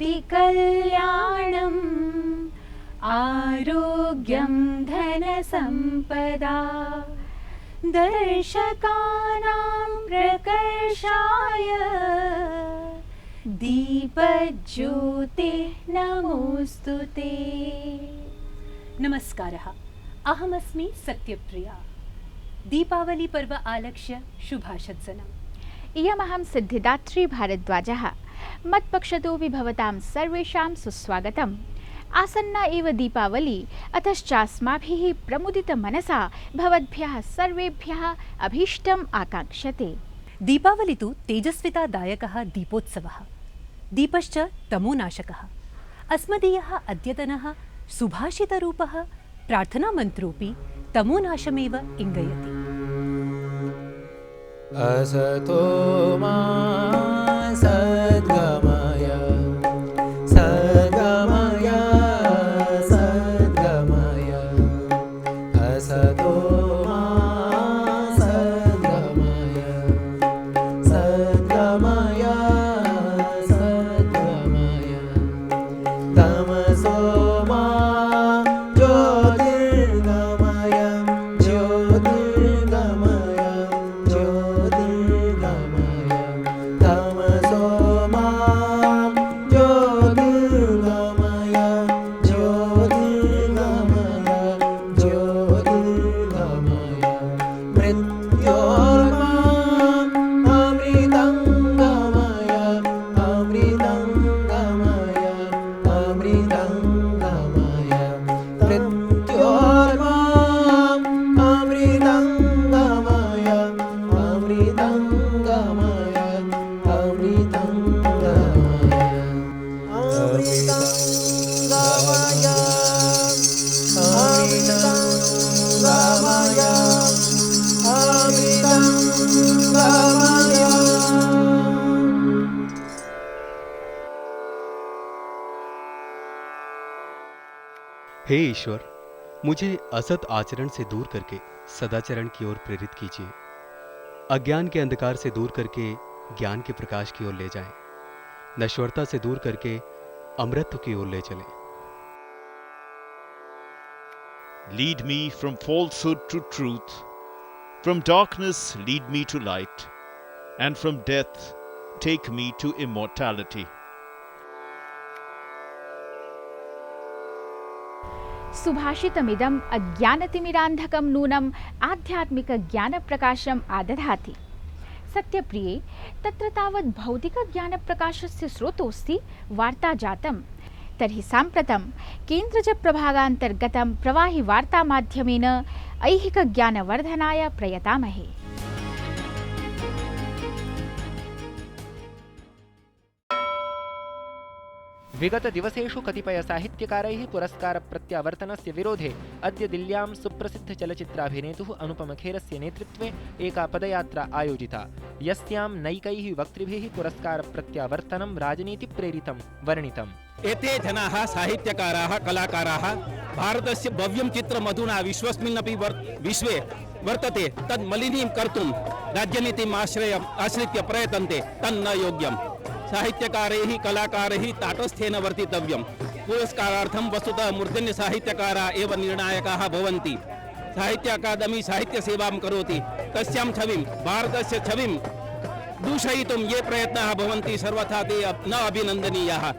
कल्याणम् आरोग्यं धनसम्पदा दर्शकानां प्रकर्षाय दीपज्योतिः नमोस्तुते। नमस्कारः, अहमस्मि सत्यप्रिया। दीपावली पर्व आलक्ष्य शुभाशत्सनम्। इयमहं सिद्धिदात्री भारद्वाजः। मत्पक्षतो विभवतां सर्वेषां सुस्वागतम्। आसन्ना एव दीपावली, अतश्चास्माभिः प्रमुदितमनसा भवद्भ्यः सर्वेभ्यः अभीष्टम् आकाङ्क्षते। दीपावली तु तेजस्वितादायकः दीपोत्सवः, दीपश्च तमोनाशकः। अस्मदीयः अद्यतनः सुभाषितरूपः प्रार्थनामन्त्रोऽपि तमोनाशमेव इङ्गयति। असतो मा सद्गमय सद्गमय सद्गमय असतो मा सद्गमय सद्गमय सद्गमय तमसो मा ज्योतिर्गमय ज्योतिर्गमय ज्योतिर्गमय तमसो मा ज्योतिर्गमय ज्योतिर्गमय ज्योतिर्गमय मृत्योर्माम् अमृतं गमय अमृतं गमय अमृतं गमय मृत्योर्माम् अमृतं गमय अमृतं गमय अमृतं गमय अमृतं गमय अमृतं गमय अमृतं गमय। हे ईश्वर, मुझे असत आचरण से दूर करके सदाचरण की ओर प्रेरित कीजिए। अज्ञान के अंधकार से दूर करके ज्ञान के प्रकाश की ओर ले जाएं। नश्वरता से दूर करके अमृतत्व की ओर ले चलें। Lead me from falsehood to truth, from darkness lead me to light, and from death take me to immortality. सुभाषितमिदम् अज्ञानतिमिरान्धकं नूनम् आध्यात्मिकज्ञानप्रकाशम् आदधाति। सत्यप्रिये, तत्र तावत् भौतिकज्ञानप्रकाशस्य स्रोतोऽस्ति वार्ता जातं। तर्हि साम्प्रतं केन्द्रजप्रभागान्तर्गतं प्रवाहि वार्तामाध्यमेन ऐहिकज्ञानवर्धनाय प्रयतामहे। विगत दिवसेषु कतिपय साहित्यकारैः पुरस्कार प्रत्यावर्तनस्य विरोधे अद्य दिल्ल्यां सुप्रसिद्ध चलच्चित्राभिनेतुः अनुपमखेरस्य नेतृत्वे एका पदयात्रा आयोजिता, यस्यां नैकैः वक्तृभिः पुरस्कार प्रत्यावर्तनं राजनीतिप्रेरितं वर्णितम्। एते जनाः साहित्यकाराः कलाकाराः भारतस्य भव्यं चित्रमधुना विश्वस्मिन्नपि विश्वे वर्तते तद् मलिनीं कर्तुं राज्यनीतिम् आश्रित्य प्रयतन्ते, तन्न योग्यम्। साहित्यकारैः कलाकारैः ताटस्थ्येन वर्तितव्यं। पुरस्कारार्थं वस्तुतः मूर्धन्यसाहित्यकाराः एव निर्णायकाः भवन्ति। साहित्य अकादमी साहित्यसेवां करोति, तस्यां छविं भारतस्य छविं दूषयितुं ये प्रयत्नाः भवन्ति सर्वथा ते न अभिनन्दनीयाः।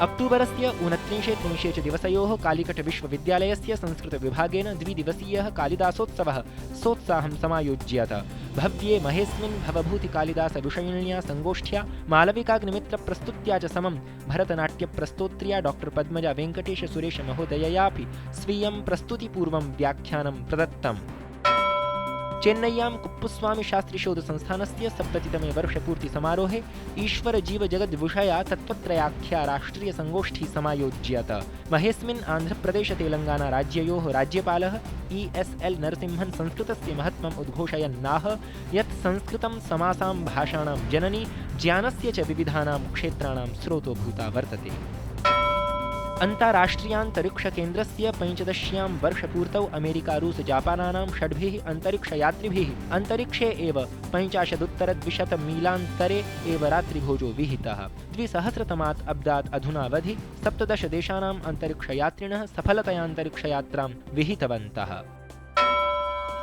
अक्टूबरस्य 29-30 च दिवसयोः कालिकट विश्वविद्यालयस्य संस्कृतविभागेन द्विदिवसीयः कालिदासोत्सवः सोत्साहं समायोज्यत। भव्ये महेस्मिन् भवभूतिकालिदासविषयिण्या संगोष्ठ्या मालविकाग्निमित्रप्रस्तुत्या च समं भरतनाट्यप्रस्तोत्र्या डॉक्टर पद्मजा वेङ्कटेश सुरेश महोदययापि स्वीयं प्रस्तुतिपूर्वं व्याख्यानं प्रदत्तम्। चेन्नय्यां कुप्पुस्वामी शास्त्री शोध संस्थानस्य 70तमे वर्षपूर्तिसमारोहे ईश्वर जीव जगद् विषया तत्त्वत्रयाख्या राष्ट्रिय संगोष्ठी समायोज्यत। महेस्मिन् आन्ध्रप्रदेश तेलंगाना राज्ययोः राज्यपालः ESL नरसिंहन् संस्कृतस्य महत्त्वम् उद्घोषयन्नाह यत् संस्कृतं समासां भाषाणां जननी, ज्ञानस्य च विविधानां क्षेत्राणां स्रोतोभूता वर्तते। अन्ताराष्ट्रियान्तरिक्षकेन्द्रस्य 15 वर्षपूर्तौ अमेरिका रूस जापानानां 6 अन्तरिक्षयात्रिभिः अन्तरिक्षे एव 50-200 मीलान्तरे एव रात्रिभोजो विहितः। 2000तमात् अब्दात् अधुनावधि 17 देशानाम् अन्तरिक्षयात्रिणः सफलतया अन्तरिक्षयात्रां विहितवन्तः।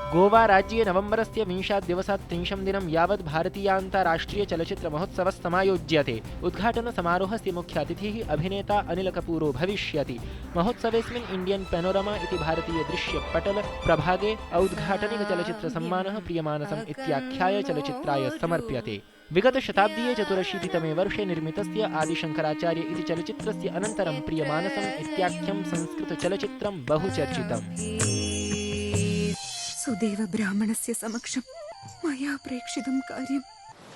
गोवा राज्ये नवम्बरस्य 20 दिवसात् 30 दिनं यावत् भारतीयान्ताराष्ट्रियचलच्चित्रमहोत्सवः समायोज्यते। उद्घाटनसमारोहस्य मुख्यातिथिः अभिनेता अनिल कपूरो भविष्यति। महोत्सवेऽस्मिन् इण्डियन् पेनोरमा इति भारतीयदृश्यपटल प्रभागे औद्घाटनिकचलच्चित्रसम्मानः प्रियमानसम् इत्याख्याय चलच्चित्राय समर्प्यते। विगतशताब्दीये 84तमे वर्षे निर्मितस्य आदिशङ्कराचार्य इति चलच्चित्रस्य अनन्तरं प्रियमानसम् इत्याख्यं संस्कृतचलच्चित्रं बहुचर्चितम्। सुदेव ब्राह्मणस्य समक्षं मया प्रेक्षितं कार्यम्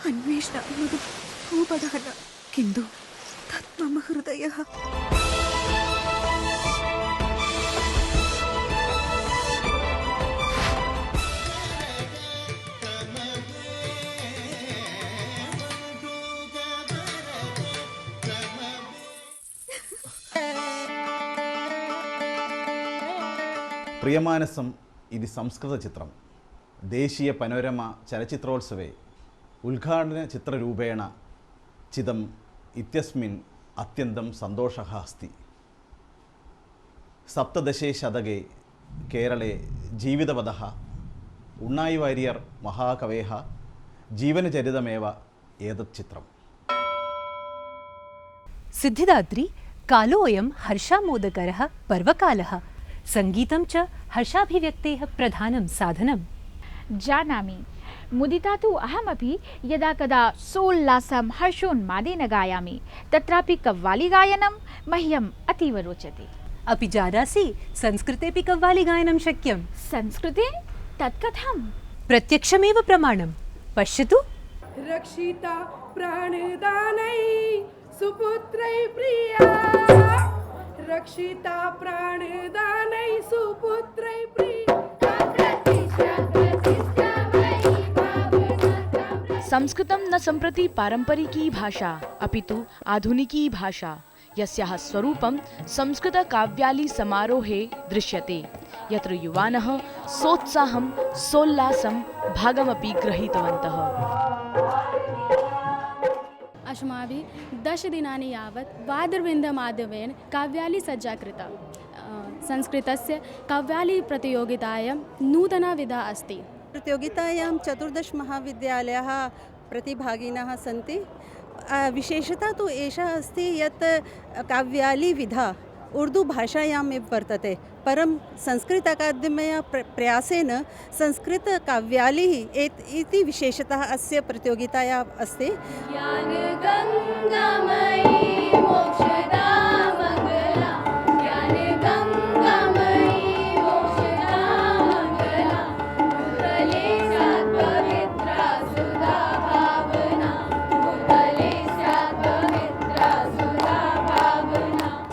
अन्वेषणात्मकं भूपतः न, किन्तु तत् मम हृदयः। प्रियमानसम् इति संस्कृतचित्रं देशीय पनोरमा चलच्चित्रोत्सवे उद्घाटनचित्ररूपेण चितम् इत्यस्मिन् अत्यन्तं सन्तोषः अस्ति। 17 शतके केरळे जीवितवतः उण्णायि वारियर् महाकवेः जीवनचरितमेव एतत् चित्रम्। सिद्धिदात्री कालोऽयं हर्षामोदकरः पर्वकालः। संगीतं च हर्षाभिव्यक्तेः प्रधानं साधनम्। जानामि, मुदिता तु अहमपि यदा कदा सोल्लासं हर्षोन्मादेन गायामि, तत्रापि कव्वालीगायनं मह्यम् अतीव रोचते। अपि जानासि संस्कृतेऽपि कव्वालीगायनं शक्यं। संस्कृते तत् कथम्? प्रत्यक्षमेव प्रमाणं। पश्यतु। रक्षिता प्राणदानै सुपुत्रै प्रिया, रक्षिता प्राणदानै सुपुत्रै प्रिया। संस्कृतं न सम्प्रति पारम्परिकी भाषा अपितु आधुनिकी भाषा, यस्याः स्वरूपं संस्कृतकाव्याली समारोहे दृश्यते, यत्र युवानः सोत्साहं सोल्लासं भागमपि गृहीतवन्तः। अस्माभिः 10 दिनानि यावत् वाद्यवृन्दमाध्यमेन काव्याली सज्जा कृता। संस्कृतस्य काव्यालीप्रतियोगितायां नूतना विधा अस्ति। प्रतियोगितायां 14 महाविद्यालयाः प्रतिभागिनः सन्ति। विशेषता तु एषा अस्ति यत् काव्याली विधा उर्दू भाषायामेव वर्तते, परं संस्कृत अकादम्या प्रयासेन संस्कृतकाव्याली इति विशेषतः अस्य प्रतियोगितायाः अस्ति।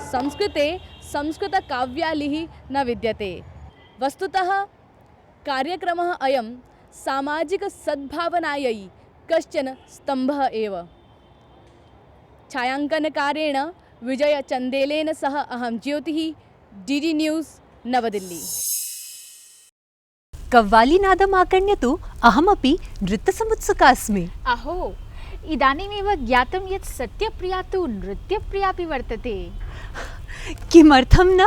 संस्कृते संस्कृतकाव्यालिः न विद्यते। वस्तुतः कार्यक्रमः अयं सामाजिकसद्भावनायै कश्चन स्तम्भः एव। छायाङ्कनकारेण विजयचन्देलेन सह अहं ज्योतिः, DD न्यूज़, नवदिल्ली। कव्वालीनादम् आकर्ण्य तु अहमपि नृत्यसमुत्सुका अस्मि। अहो, इदानीमेव ज्ञातं यत् सत्यप्रिया तु नृत्यप्रियापि वर्तते। किमर्थं न?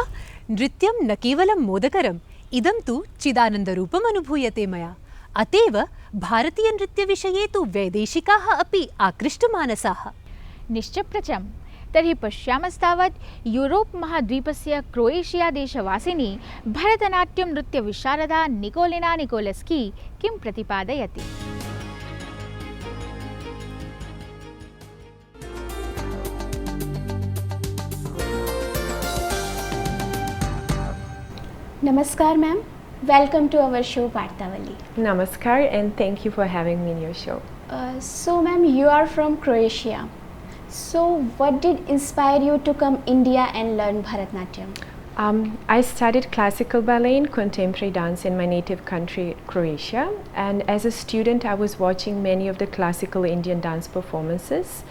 नृत्यं न केवलं मोदकरम्, इदं तु चिदानन्दरूपम् अनुभूयते मया। अतेव भारतीयनृत्यविषये तु वैदेशिकाः अपि आकृष्टमानसाः। निश्चप्रचम्। तर्हि पश्यामस्तावत् Europe महाद्वीपस्य Croatia देशवासिनी Bharatanatyam नृत्यविशारदा Nikolina Nikolsky किं प्रतिपादयति। Namaskar ma'am, welcome to our show Vartavali. Namaskar and thank you for having me in your show. So ma'am, you are from Croatia. So what did inspire you to come India and learn Bharatanatyam? I studied classical ballet and contemporary dance in my native country, Croatia. And as a student, I was watching many of the classical Indian dance performances.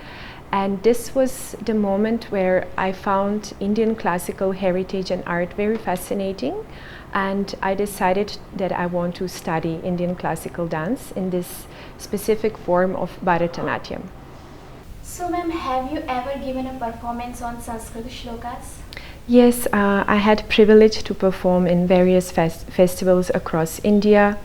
And this was the moment where I found Indian classical heritage and art very fascinating, and I decided that I want to study Indian classical dance in this specific form of Bharatanatyam. So ma'am, have you ever given a performance on Sanskrit shlokas? Yes, I had privilege to perform in various festivals across India,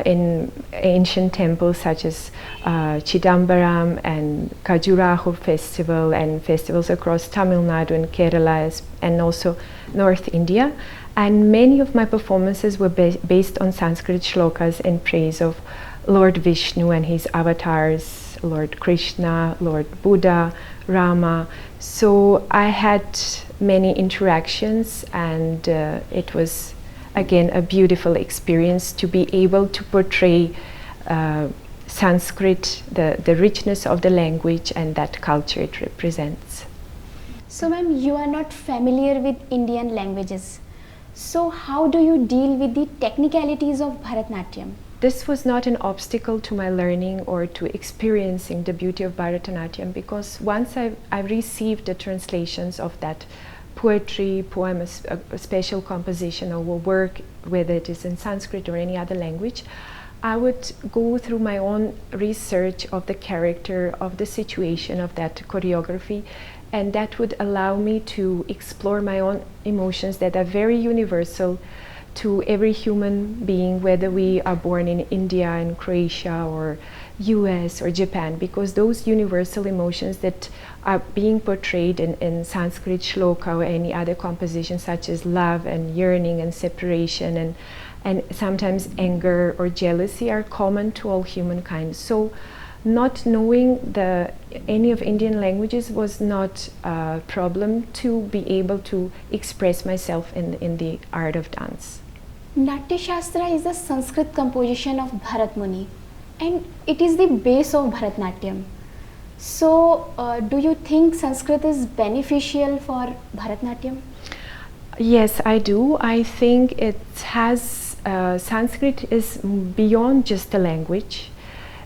in ancient temples such as Chidambaram and Khajuraho festival, and festivals across Tamil Nadu and Kerala and also North India. And many of my performances were based on Sanskrit shlokas in praise of Lord Vishnu and his avatars, Lord Krishna, Lord Buddha, Rama. So I had many interactions, and it was again a beautiful experience to be able to portray Sanskrit, the richness of the language and that culture it represents. So ma'am, you are not familiar with Indian languages. So how do you deal with the technicalities of Bharatanatyam? This was not an obstacle to my learning or to experiencing the beauty of Bharatanatyam, because once I received the translations of that poetry, poem, a special composition or a work, whether it is in Sanskrit or any other language, I would go through my own research of the character, of the situation, of that choreography, and that would allow me to explore my own emotions that are very universal to every human being, whether we are born in India, in Croatia, or US or Japan, because those universal emotions that are being portrayed in Sanskrit shloka or any other composition, such as love and yearning and separation and sometimes anger or jealousy, are common to all humankind. So not knowing any of Indian languages was not a problem to be able to express myself in the art of dance. Natya Shastra is a Sanskrit composition of Bharat Muni, and it is the base of Bharatanatyam. So do you think Sanskrit is beneficial for Bharatanatyam? Yes, I do. I think it has, Sanskrit is beyond just a language.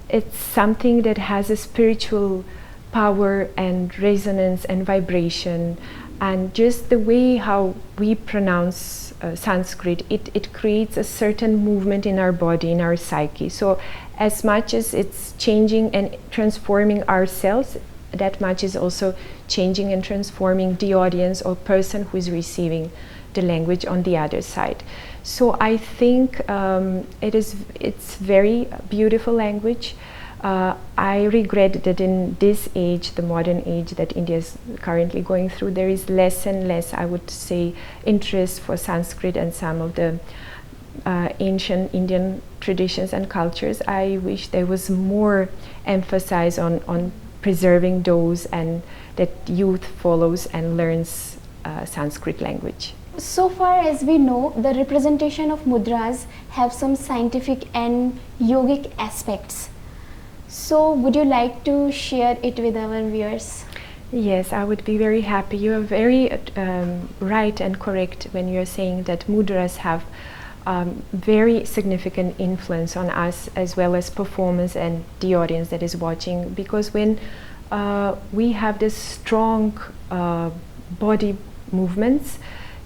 It's something that has a spiritual power and resonance and vibration, and just the way how we pronounce Sanskrit, it creates a certain movement in our body, in our psyche. So as much as it's changing and transforming ourselves, that much is also changing and transforming the audience or person who is receiving the language on the other side. So I think it's very beautiful language. I regret that in this age, the modern age that India is currently going through, there is less and less, I would say, interest for Sanskrit and some of the ancient Indian traditions and cultures. I wish there was more emphasis on preserving those, and that youth follows and learns Sanskrit language. So far as we know, the representation of mudras have some scientific and yogic aspects. So would you like to share it with our viewers? Yes, I would be very happy. You are very right and correct when you're saying that mudras have very significant influence on us as well as performers and the audience that is watching, because when we have this strong body movements,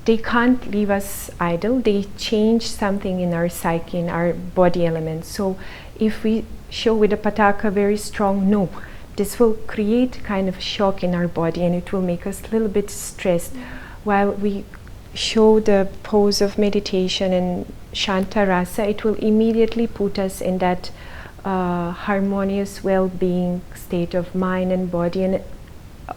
they can't leave us idle. They change something in our psyche, in our body elements. So if we show with a pataka very strong no, this will create kind of shock in our body, and it will make us a little bit stressed. While we show the pose of meditation and Shanta Rasa, it will immediately put us in that harmonious well-being state of mind and body, and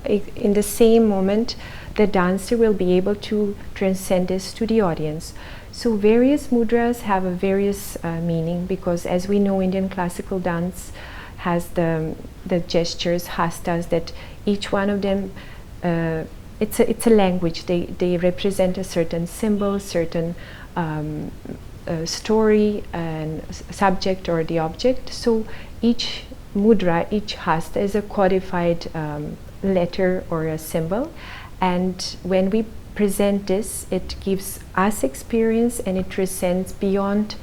in the same moment the dancer will be able to transcend this to the audience. So various mudras have a various meaning, because as we know, Indian classical dance has the gestures, hastas, that each one of them, it's a language. They represent a certain symbol, certain story and subject or the object. So each mudra, each hasta is a codified letter or a symbol, and when we present this, it gives us experience and it transcends beyond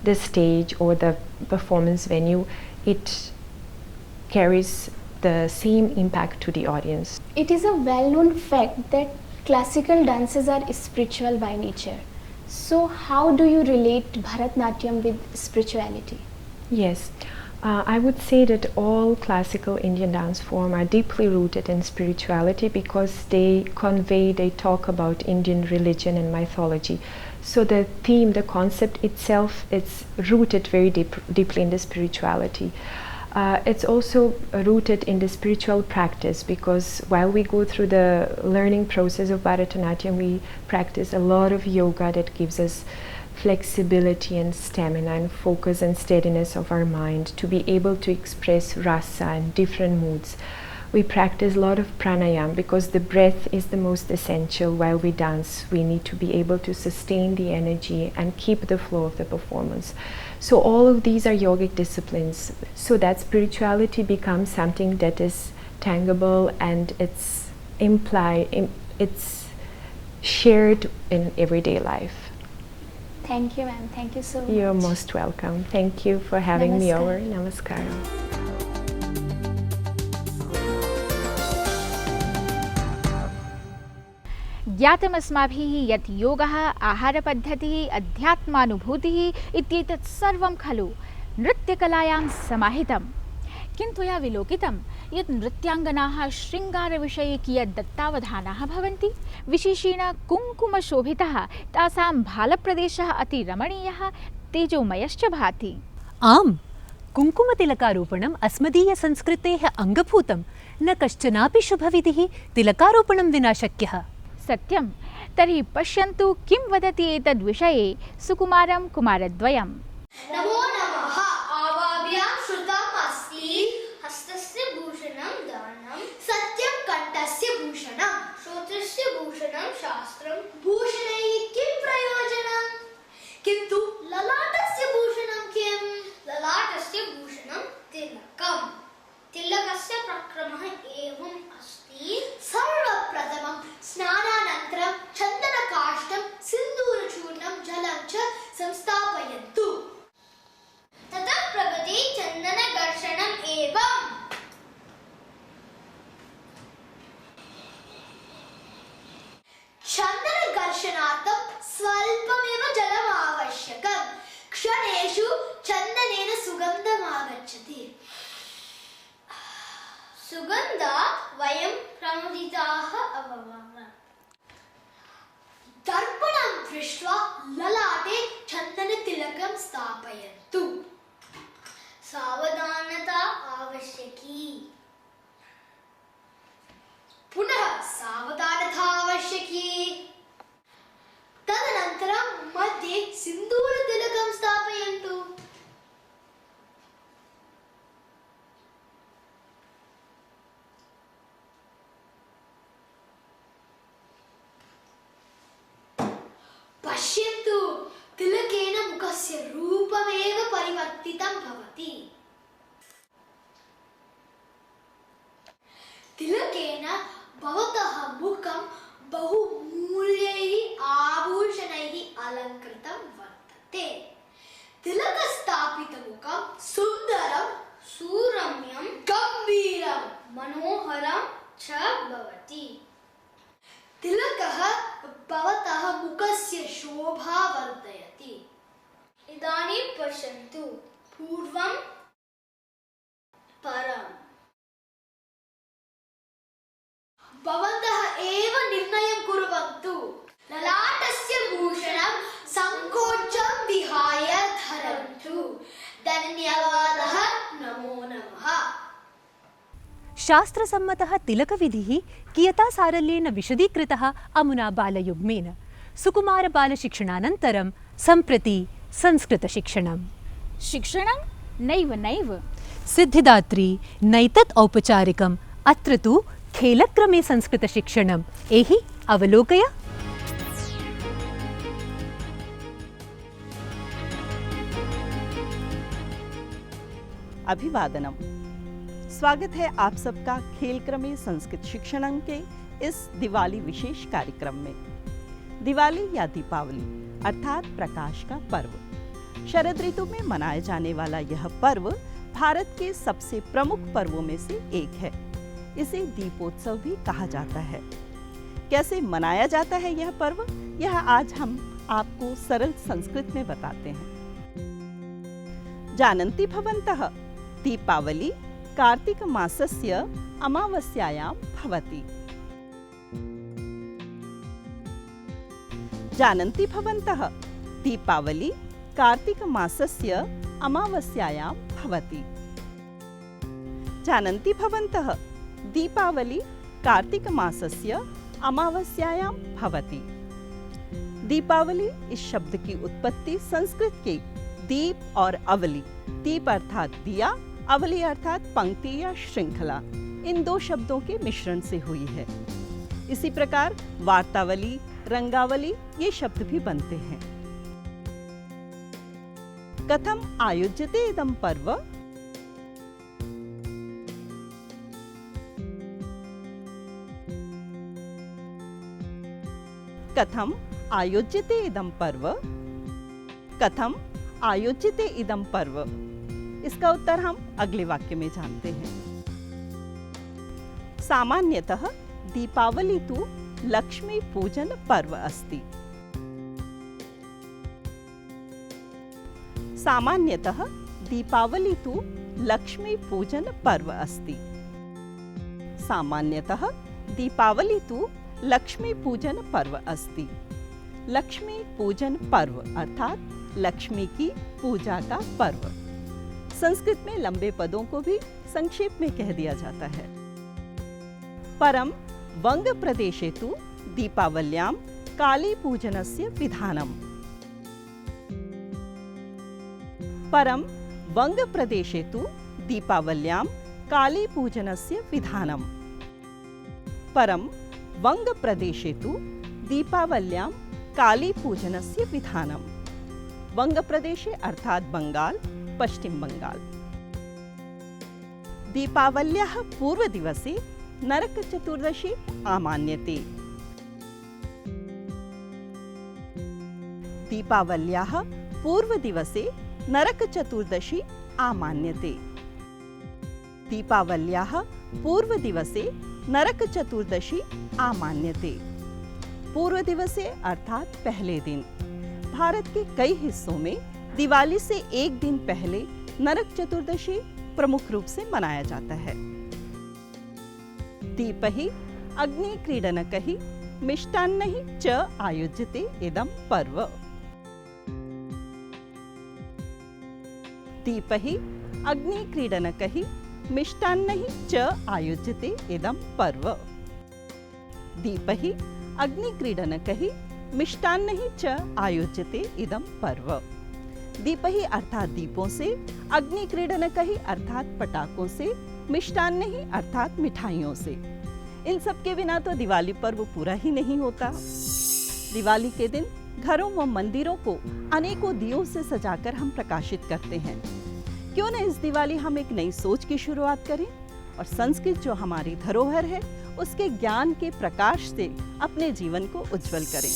the stage or the performance venue. It carries the same impact to the audience. It is a well-known fact that classical dances are spiritual by nature. So how do you relate Bharatnatyam with spirituality? Yes, I would say that all classical Indian dance forms are deeply rooted in spirituality because they talk about Indian religion and mythology. So the theme, the concept itself, it's rooted very deeply in the spirituality. It's also rooted in the spiritual practice because while we go through the learning process of Bharatanatyam, we practice a lot of yoga that gives us flexibility and stamina and focus and steadiness of our mind to be able to express rasa and different moods. We practice a lot of pranayam because the breath is the most essential. While we dance, we need to be able to sustain the energy and keep the flow of the performance. So all of these are yogic disciplines, so that spirituality becomes something that is tangible and it's shared in everyday life. Thank you, ma'am. Thank you so much. You're most welcome. Thank you for having me over. Namaskaram. ज्ञातमस्माभिः यत् योगः आहारपद्धतिः अध्यात्मानुभूतिः इत्येतत् सर्वं खलु नृत्यकलायां समाहितं, किन्तु या विलोकितं यत् नृत्याङ्गनाः शृङ्गारविषये कियत् दत्तावधानाः भवन्ति, विशेषेण कुङ्कुमशोभितः तासां भालप्रदेशः अतिरमणीयः तेजोमयश्च भाति। आम्, कुङ्कुमतिलकारोपणम् अस्मदीयसंस्कृतेः अङ्गभूतं, न कश्चनापि शुभविधिः तिलकारोपणं विना शक्यः। सत्यं, तर्हि पश्यन्तु किं वदति एतद्विषये सुकुमारं कुमारद्वयम्। नमो नमः। आवाभ्यां श्रुतम् अस्ति हस्तस्य भूषणं दानं, सत्यं कण्ठस्य भूषणं, श्रोत्रस्य भूषणं शास्त्रं। भूषणैः किं प्रयोजनं? किन्तु ललाटस्य भूषणं किं? ललाटस्य भूषणं तिलकम्। तिलकस्य प्रक्रमः एवम् अस्ति। सर्वप्रथमं स्नानानन्तरं चन्दनकाष्ठं, सिन्दूरचूर्णं, जलं च संस्थापयन्तु। ततः प्रभृति चन्दनघर्षणम् एवम्। चन्दनघर्षणार्थं स्वल्पमेव जलम् आवश्यकम्। क्षणेषु चन्दनेन सुगन्धम् आगच्छति। सुगन्धात् वयं प्रमुदिताः अभवाम। दर्पणं दृष्ट्वा ललाटे चन्दनतिलकं स्थापयन्तु। सावधानता आवश्यकी। पुनः सावधानता आवश्यकी। तदनन्तरं मध्ये सिन्दूरतिलकं स्थापयन्तु। पश्यन्तु, तिलकेन मुखस्य रूपमेव परिवर्तितं भवति। तिलकेन भवतः मुखं बहुमूल्यैः आभूषणैः अलङ्कृतं वर्तते। तिलकस्थापितमुखं सुन्दरं, सुरम्यं, गम्भीरं, मनोहरं च भवति। तिलकः भवतः मुखस्य शोभा वर्धयति। इदानीं पश्यन्तु, पूर्वं परम्। भवन्तः एव निर्णयं कुर्वन्तु। ललाटस्य भूषणं संकोचं विहाय धरन्तु। धन्यवादः। नमो नमः। शास्त्रसम्मतः तिलकविधिः कियता सारल्येन विशदीकृतः अमुना बालयुग्मेन। सुकुमारबालशिक्षणानन्तरं सम्प्रति संस्कृतशिक्षणं। शिक्षणं नैव नैव सिद्धिदात्री नैतत् औपचारिकम्, अत्र तु खेलक्रमे संस्कृतशिक्षणम्। एहि अवलोकय। अभिवादनम। स्वागत है आप सबका खेलक्रमे संस्कृत शिक्षणं के इस दिवाली विशेष कार्यक्रम में। दिवाली या दीपावली अर्थात प्रकाश का पर्व, शरद ऋतु में मनाया जाने वाला यह पर्व भारत के सबसे प्रमुख पर्वों में से एक है। इसे दीपोत्सव भी कहा जाता है। कैसे मनाया जाता है यह पर्व, यह आज हम आपको सरल संस्कृत में बताते हैं। जानन्ति भवन्तः दीपावली कार्तिक मासस्य अमावस्यायां भवति। जानन्ति भवन्तः दीपावली कार्तिक मासस्य अमावस्यायां भवति। जानन्ति भवन्तः दीपावली कार्तिक मासस्य अमावस्यायां भवति। दीपावली इस शब्द की उत्पत्ति संस्कृत के दीप और अवली, दीप अर्थात दिया, अवली अर्थात पंक्ति या श्रृंखला, इन दो शब्दों के मिश्रण से हुई है। इसी प्रकार वार्तावली, रंगावली ये शब्द भी बनते हैं। कथम आयोज्यते इदं पर्व? कथम आयोज्यते इदं पर्व? कथम आयोज्यते इदं पर्व? इसका उत्तर हम अगले वाक्य में जानते हैं। सामान्यतः दीपावली तु लक्ष्मी पूजन पर्व अस्ति। सामान्यतः दीपावली तु लक्ष्मी पूजन पर्व अस्ति। सामान्यतः दीपावली तु लक्ष्मी पूजन पर्व अस्ति। लक्ष्मी पूजन पर्व अर्थात लक्ष्मी की पूजा का पर्व। संस्कृत में लंबे पदों को भी संक्षेप में कह दिया जाता है। परम वंग प्रदेशे तु दीपावल्यां काली पूजनस्य विधानम्। परम वंग प्रदेशे तु दीपावल्यां काली पूजनस्य विधानम्। परम वंग प्रदेशे तु दीपावल्यां काली पूजनस्य विधानम्। वंग प्रदेशे अर्थात बंगाल, पश्चिम बंगाल। दीपावल्याः पूर्वदिवसे नरक चतुर्दशी आमान्यते। दीपावल्याः पूर्वदिवसे नरक चतुर्दशी आमान्यते। दीपावल्याः पूर्वदिवसे नरक चतुर्दशी आमान्यते। पूर्व दिवसे अर्थात पहले दिन। भारत के कई हिस्सों में दिवाली से एक दिन पहले नरक चतुर्दशी प्रमुख रूप से मनाया जाता है। दीपहि अग्निक्रीडनकहि मिष्टान्नहि च आयोज्यते इदं पर्व। दीपहि अग्निक्रीडनकहि मिष्टान्नहि च आयोज्यते इदं पर्व। दीपहि अग्निक्रीडनकहि मिष्टान्नहि च आयोज्यते इदं पर्व। दीपहि अर्थात दीपों से, अग्निक्रीडनकहि अर्थात पटाखों से, मिष्टान्नहि अर्थात मिठाइयों से। इन सब के बिना तो दिवाली पर्व पूरा ही नहीं होता। दिवाली के दिन घरों व मंदिरों को अनेकों दियों से सजाकर हम प्रकाशित करते हैं। क्यों न इस दिवाली हम एक नई सोच की शुरुआत करें और संस्कृत जो हमारी धरोहर है उसके ज्ञान के प्रकाश से अपने जीवन को उज्जवल करें।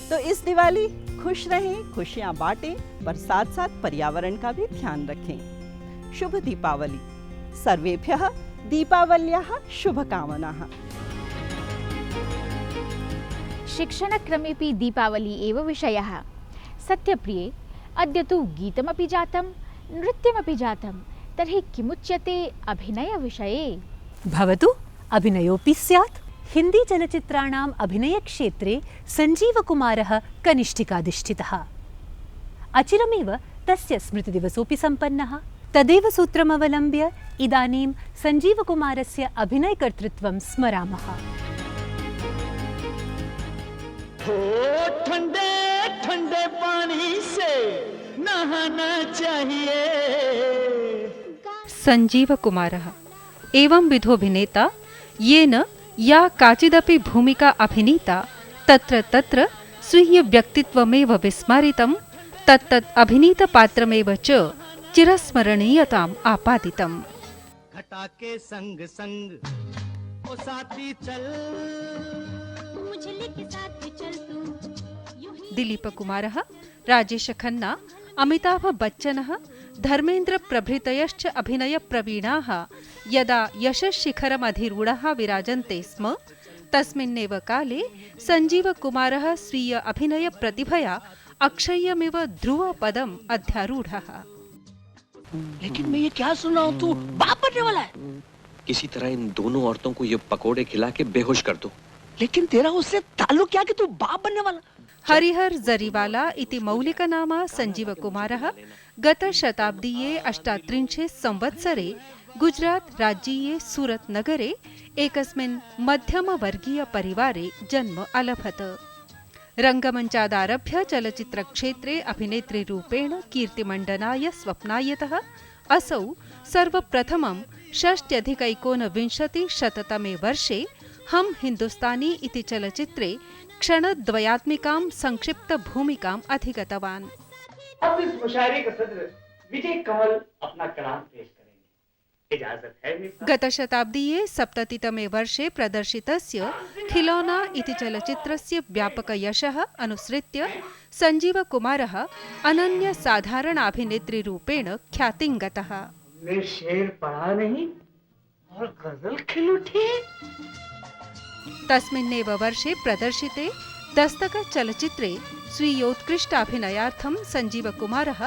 तो इस दिवाली खुश रहें, खुशियां बांटें, पर साथ साथ पर्यावरण का भी ध्यान रखें। शुभ दीपावली। सर्वेभ्यः दीपावल्याः शुभकामनाः। शिक्षणक्रमेपि दीपावली एव विषयः। सत्यप्रिये अद्य तु गीतमपि जातं, नृत्यमपि जातं, तर्हि किमुच्यते अभिनयविषये? भवतु अभिनयोऽपि स्यात्। हिंदी चलचित्राणाम् अभिनयक्षेत्रे सञ्जीवकुमारः कनिष्ठिकाधिष्ठितः। अचिरमेव तस्य स्मृतिदिवसोऽपि सम्पन्नः। तदेव सूत्रमवलम्ब्य इदानीं सञ्जीवकुमारस्य अभिनयकर्तृत्वं स्मरामः। ठंडे ठंडे पानी से नहाना चाहिए। सञ्जीवकुमारः एवं विधोऽभिनेता येन या काचिदपि भूमिका अभिनीता तत्र तत्र स्वीय व्यक्तित्वमेव विस्मरितं, तत्तत् अभिनीतपात्रमेव च चिरस्मरणीयताम् आपादितम्। घटा के संग संग ओ साथी चल, मुझे लेके साथ चल तू। दिलीपकुमारः, राजेश खन्ना, अमिताभ बच्चनः, धर्मेन्द्र प्रभृतयश्च अभिनयप्रवीणाः यदा यशश्शिखरमधिरूढः विराजन्ते स्म तस्मिन्नेव काले सञ्जीवकुमारः स्वीय अभिनयप्रतिभया अक्षय्यमिव ध्रुवपदम् अध्यारूढः। लेकिन मैं ये क्या सुन रहा हूँ, तू बाप बनने वाला है। किसी तरह इन दोनों औरतों को ये पकोड़े खिला के बेहोश कर दो। लेकिन तेरा उससे ताल्लुक क्या कि तू बाप बनने वाला। हरिहर जरीवाला इति मौलिकनामा सञ्जीवकुमारः गतशताब्दीये 38 संवत्सरे गुजरात राज्यीये सूरत नगरे एकस्मिन् मध्यमवर्गीयपरिवारे जन्म अलभत। रङ्गमञ्चादारभ्य चलच्चित्रक्षेत्रे अभिनेत्रीरूपेण कीर्तिमण्डनाय स्वप्नायतः असौ सर्वप्रथमं 1969 वर्षे हम हिन्दुस्तानी इति चलच्चित्रे क्षणद्वयात्मिकां संक्षिप्तभूमिकाम् अधिगतवान्। अब इस मुशायरे का सदर विजय कमल अपना कलाम पेश करेंगे। इजाजत है मेरे साथ। गतशताब्दीये 70तमे वर्षे प्रदर्शितस्य खिलौना इति चलच्चित्रस्य व्यापकयशः अनुसृत्य सञ्जीवकुमारः अनन्यसाधारणाभिनेत्रीरूपेण ख्यातिं गतः। मैं शेर पढ़ा नहीं और गजल खिल उठी। तस्मिन्नेव वर्षे प्रदर्शिते दस्तक चलच्चित्रे स्वीयोत्कृष्टाभिनयार्थं सञ्जीवकुमारः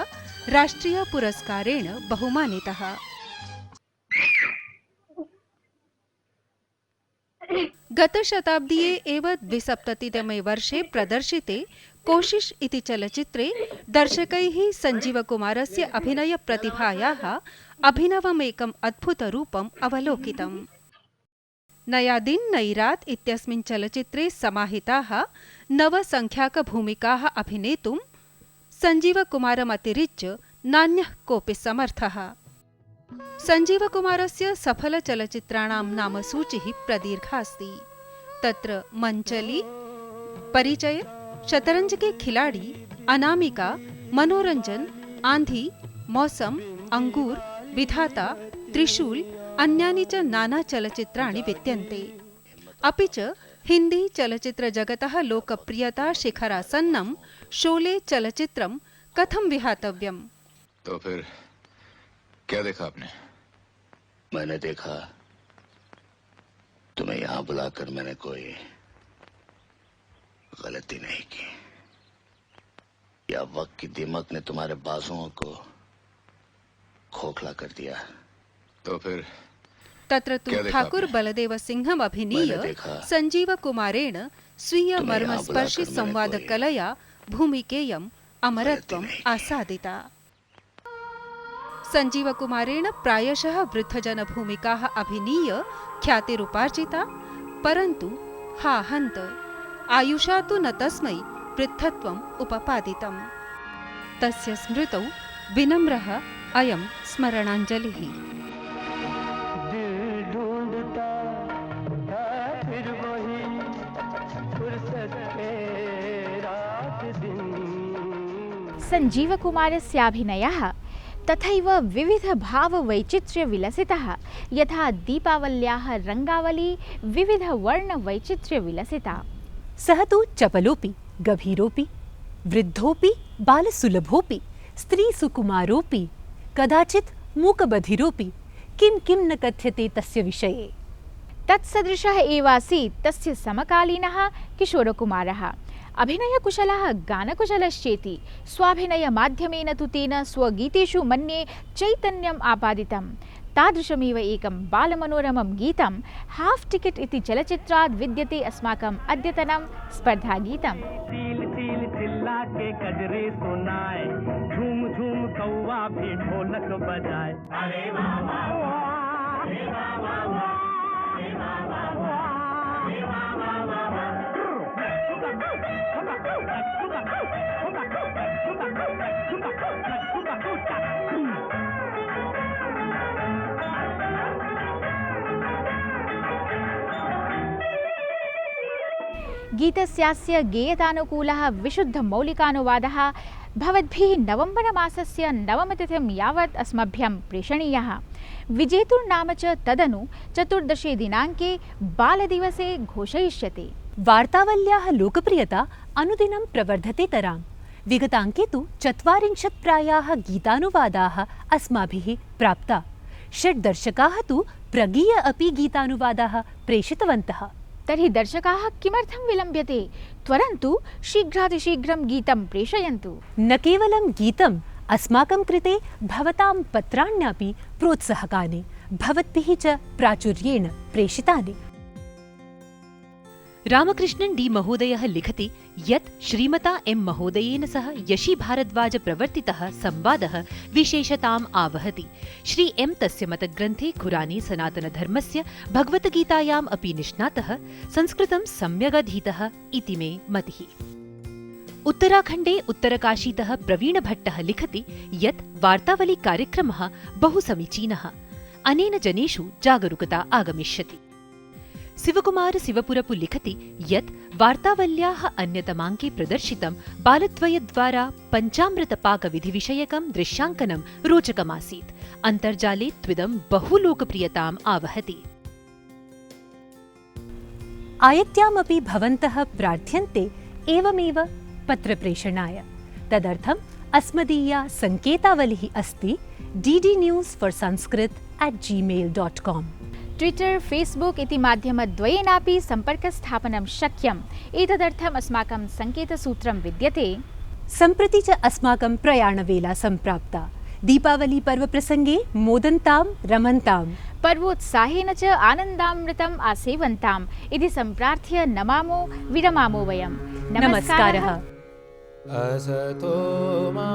राष्ट्रियपुरस्कारेण बहुमानितः। गतशताब्दीये एव 2070तमे वर्षे प्रदर्शिते कोशिश इति चलच्चित्रे दर्शकैः सञ्जीवकुमारस्य अभिनयप्रतिभायाः अभिनवमेकम् अद्भुतरूपम् अवलोकितम्। नया दिन नई रात इत्यस्मिन् चलच्चित्रे समाहिताः नवसङ्ख्याकभूमिकाः अभिनेतुं सञ्जीवकुमारमतिरिच्य नान्यः कोऽपि समर्थः। सञ्जीवकुमारस्य सफलचलच्चित्राणां नामसूचिः प्रदीर्घा अस्ति। तत्र मञ्चली, परिचय, शतरंज के खिलाड़ी, अनामिका, मनोरंजन, आंधी, मौसम, अंगूर, विधाता, त्रिशूल अन्यानि च नाना चलच्चित्राणि विद्यन्ते। अपि च हिंदी चलच्चित्र जगतः लोकप्रियता शिखरासन्नं शोले चलच्चित्रं कथं विहातव्यम्? तो फिर क्या देखा आपने? मैंने देखा तुम्हें यहाँ बुलाकर मैंने कोई गलती नहीं की, या वक्त की दीमक ने तुम्हारे बाजुओं को खोखला कर दिया। तो फिर तत्र तु ठाकुर बलदेव सिंहम् अभिनीय सञ्जीवकुमारेण स्वीय मर्मस्पर्शि संवादकलया भूमिकेयम् अमरत्वम् आसादिता। सञ्जीवकुमारेण प्रायशः वृद्धजनभूमिकाः अभिनीय ख्यातिरुपार्जिता, परन्तु हा हन्त आयुषा तु न तस्मै वृद्धत्वम् उपपादितम्। तस्य स्मृतौ विनम्रः अयं स्मरणाञ्जलिः। सञ्जीवकुमारस्याभिनयः तथैव विविधभाववैचित्र्यविलसितः यथा दीपावल्याः रङ्गावली विविधवर्णवैचित्र्यविलसिता। सः तु चपलोऽपि गभीरोऽपि वृद्धोऽपि बालसुलभोऽपि स्त्रीसुकुमारोऽपि कदाचित् मूकबधिरोऽपि किं किं न कथ्यते तस्य विषये। तत्सदृशः एवासीत् तस्य समकालीनः किशोरकुमारः। अभिनयकुशलः गानकुशलश्चेति स्वाभिनयमाध्यमेन तु तेन स्वगीतेषु मन्ये चैतन्यम् आपादितं। तादृशमेव एकं बालमनोरमं गीतं हाफ् टिकेट् इति चलच्चित्रात् विद्यते अस्माकम् अद्यतनं स्पर्धागीतम्। तिल तिल चिल्ला के गजरे सुनाए, झूम झूम कौवा भी ढोलक बजाए। अरे वाह वाह वाह, अरे वाह वाह वाह, अरे वाह वाह वाह, अरे वाह वाह वाह। गीतस्यास्य गेयतानुकूलः विशुद्धमौलिकानुवादः भवद्भिः नवम्बरमासस्य 9 तिथिं यावत् अस्मभ्यं प्रेषणीयः। विजेतुर्नाम च तदनु 14 दिनाङ्के बालदिवसे घोषयिष्यते। वार्तावल्याः लोकप्रियता अनुदिनं प्रवर्धतेतरां। विगताङ्के तु 40 प्रायाः गीतानुवादाः अस्माभिः प्राप्ता। षड् दर्शकाः तु प्रगीय अपि गीतानुवादाः प्रेषितवन्तः। तर्हि दर्शकाः किमर्थं विलम्ब्यते? त्वरन्तु शीघ्रातिशीघ्रं गीतं प्रेषयन्तु। न केवलं गीतम्, अस्माकं कृते भवतां पत्राण्यपि प्रोत्साहकानि, भवद्भिः च प्राचुर्येण प्रेषितानि। रामकृष्णन् डी महोदयः लिखति यत् श्रीमता एम् महोदयेन सह यशी भारद्वाज प्रवर्तितः संवादः विशेषताम् आवहति। श्री एम् तस्य मतग्रन्थे कुराने सनातनधर्मस्य भगवद्गीतायाम् अपि निष्णातः, संस्कृतं सम्यगधीतः इति मे मतिः। उत्तराखण्डे उत्तरकाशीतः प्रवीणभट्टः लिखति यत् वार्तावली कार्यक्रमः बहु समीचीनः, अनेन जनेषु जागरूकता आगमिष्यति। शिवकुमार शिवपुरपु लिखति यत् वार्तावल्याः अन्यतमाङ्के प्रदर्शितं बालद्वयद्वारा पञ्चामृतपाकविधिविषयकं दृश्याङ्कनं रोचकमासीत्। अन्तर्जाले त्विदं बहु लोकप्रियताम् आवहति। आयत्यामपि भवन्तः प्रार्थ्यन्ते एवमेव पत्रप्रेषणाय। तदर्थम् अस्मदीया सङ्केतावलिः अस्ति ddnews4sanskrit@gmail.com। ट्विटर, फेसबुक इति माध्यमद्वयेनापि सम्पर्कस्थापनं शक्यम्। एतदर्थम् अस्माकं सङ्केतसूत्रं विद्यते। सम्प्रति च अस्माकं प्रयाणवेला सम्प्राप्ता। दीपावली पर्वप्रसङ्गे मोदन्तां रमन्तां, पर्वोत्साहेन च आनन्दामृतम् आसेवन्ताम् इति सम्प्रार्थ्य नमामो विरमामो वयम्। नमस्कारः। असतो मा